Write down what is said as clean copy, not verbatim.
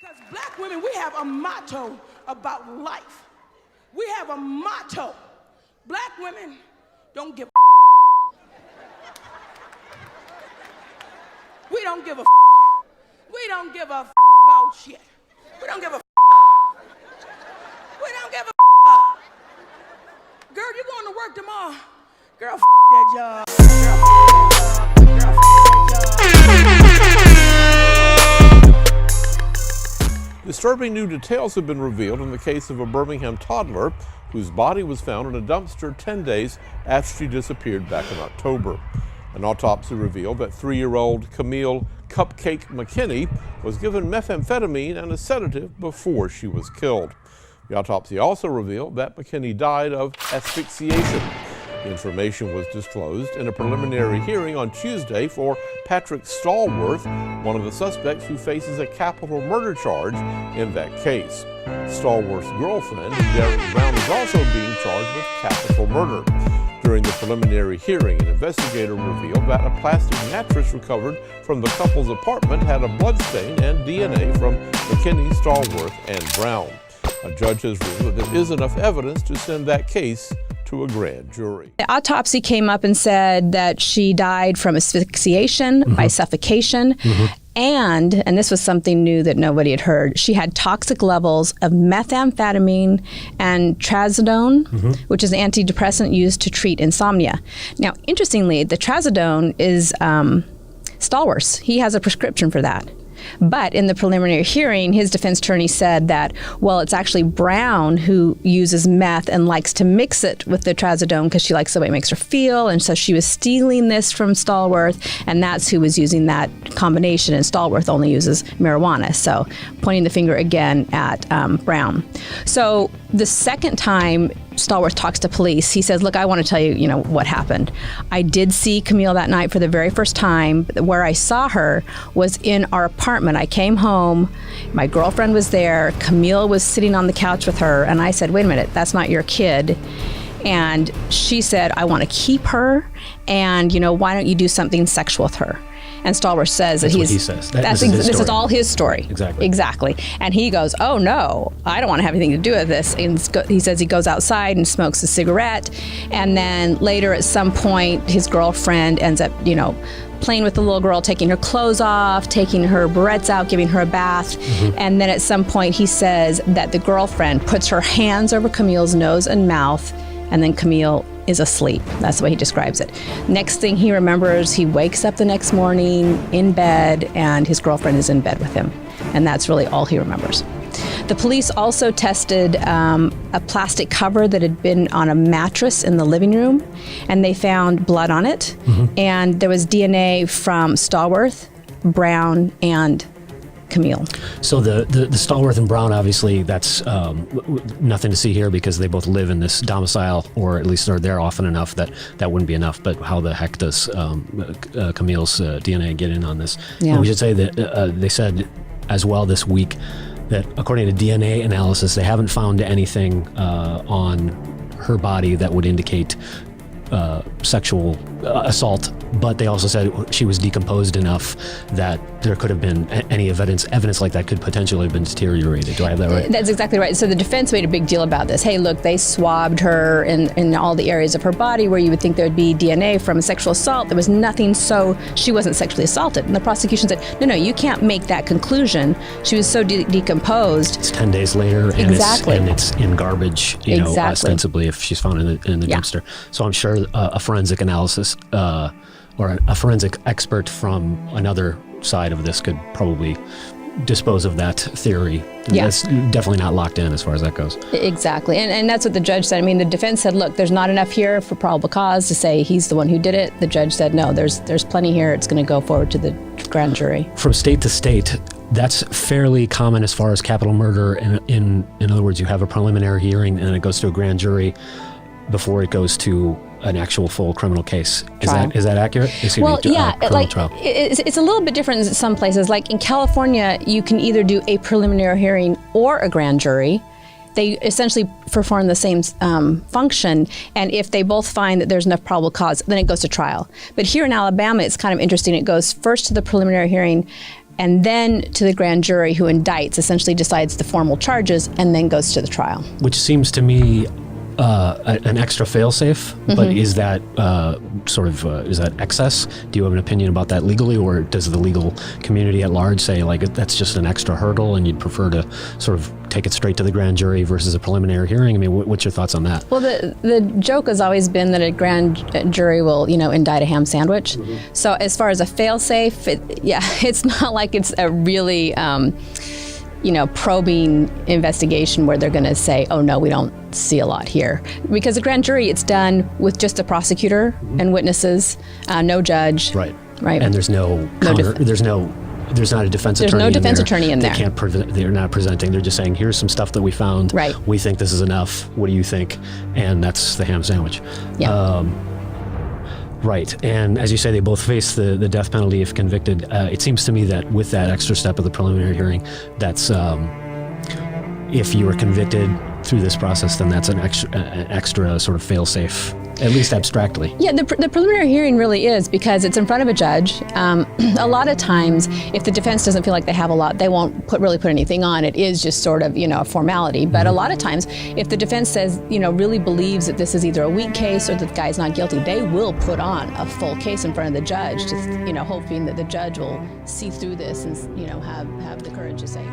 Because black women, we have a motto about life. We have a motto. Black women don't give a We don't give a We don't give a about shit. We don't give a We don't give a Girl, you going to work tomorrow. Girl, that job. Girl, Disturbing new details have been revealed in the case of a Birmingham toddler whose body was found in a dumpster 10 days after she disappeared back in October. An autopsy revealed that 3-year-old Kamille "CupCake" McKinney was given methamphetamine and a sedative before she was killed. The autopsy also revealed that McKinney died of asphyxiation. The information was disclosed in a preliminary hearing on Tuesday for Patrick Stallworth, one of the suspects who faces a capital murder charge in that case. Stallworth's girlfriend, Derek Brown, is also being charged with capital murder. During the preliminary hearing, an investigator revealed that a plastic mattress recovered from the couple's apartment had a bloodstain and DNA from McKinney, Stallworth, and Brown. A judge has ruled that there is enough evidence to send that case to a grand jury. The autopsy came up and said that she died from asphyxiation by suffocation. And this was something new that nobody had heard, she had toxic levels of methamphetamine and trazodone, which is an antidepressant used to treat insomnia. Now, interestingly, the trazodone is Stallworth's. He has a prescription for that. But in the preliminary hearing, his defense attorney said that, well, it's actually Brown who uses meth and likes to mix it with the trazodone because she likes the way it makes her feel. And so she was stealing this from Stallworth, and that's who was using that combination. And Stallworth only uses marijuana. So pointing the finger again at Brown. So the second time Stallworth talks to police, he says, look, I want to tell you, what happened. I did see Kamille that night for the very first time. Where I saw her was in our apartment. I came home, my girlfriend was there, Kamille was sitting on the couch with her, and I said, wait a minute, that's not your kid. And she said, I want to keep her, and why don't you do something sexual with her? And Stallworth says that's what he says. This is all his story. Exactly. And he goes, oh no, I don't want to have anything to do with this. And he says he goes outside and smokes a cigarette. And then later at some point, his girlfriend ends up, playing with the little girl, taking her clothes off, taking her barrettes out, giving her a bath. And then at some point he says that the girlfriend puts her hands over Kamille's nose and mouth, and then Kamille is asleep. That's the way he describes it. Next thing he remembers, he wakes up the next morning in bed, and his girlfriend is in bed with him. And that's really all he remembers. The police also tested a plastic cover that had been on a mattress in the living room, and they found blood on it. And there was DNA from Stallworth, Brown, and Kamille. So the Stallworth and Brown, obviously, that's nothing to see here because they both live in this domicile, or at least are there often enough that wouldn't be enough. But how the heck does Kamille's DNA get in on this? Yeah. And we should say that they said as well this week that according to DNA analysis, they haven't found anything on her body that would indicate sexual assault, but they also said she was decomposed enough that there could have been any evidence like that could potentially have been deteriorated. Do I have that right? That's exactly right. So the defense made a big deal about this. Hey, look, they swabbed her in all the areas of her body where you would think there would be DNA from sexual assault. There was nothing, so she wasn't sexually assaulted. And the prosecution said, no, you can't make that conclusion. She was so decomposed. It's 10 days later, and it's in garbage, ostensibly, if she's found in the dumpster. So I'm sure a forensic analysis or a forensic expert from another side of this could probably dispose of that theory. Yeah. That's definitely not locked in as far as that goes. Exactly. And that's what the judge said. I mean, the defense said, look, there's not enough here for probable cause to say he's the one who did it. The judge said, no, there's plenty here. It's going to go forward to the grand jury. From state to state, that's fairly common as far as capital murder. In other words, you have a preliminary hearing and it goes to a grand jury before it goes to an actual full criminal case. Is that accurate? It's a little bit different in some places. Like in California, you can either do a preliminary hearing or a grand jury. They essentially perform the same function, and if they both find that there's enough probable cause, then it goes to trial. But here in Alabama, it's kind of interesting. It goes first to the preliminary hearing, and then to the grand jury who indicts, essentially decides the formal charges, and then goes to the trial. Which seems to me an extra fail-safe, but is that is that excess? Do you have an opinion about that legally, or does the legal community at large say like that's just an extra hurdle and you'd prefer to sort of take it straight to the grand jury versus a preliminary hearing? I mean, what's your thoughts on that? Well, the joke has always been that a grand jury will, indict a ham sandwich. So as far as a fail-safe, it's not like it's a really, probing investigation where they're going to say, oh no, we don't see a lot here. Because a grand jury, it's done with just a prosecutor and witnesses, no judge. Right. Right. And there's no counter, there's not a defense attorney. There's no defense in there. attorney in they there. They're not presenting. They're just saying, here's some stuff that we found. Right. We think this is enough. What do you think? And that's the ham sandwich. Yeah. Right. And as you say, they both face the death penalty if convicted. It seems to me that with that extra step of the preliminary hearing, that's if you were convicted through this process, then that's an extra sort of fail-safe, at least abstractly. Yeah, the preliminary hearing really is, because it's in front of a judge. A lot of times, if the defense doesn't feel like they have a lot, they won't really put anything on. It is just sort of, a formality. But a lot of times, if the defense says, really believes that this is either a weak case or that the guy's not guilty, they will put on a full case in front of the judge, just, hoping that the judge will see through this and, have the courage to say,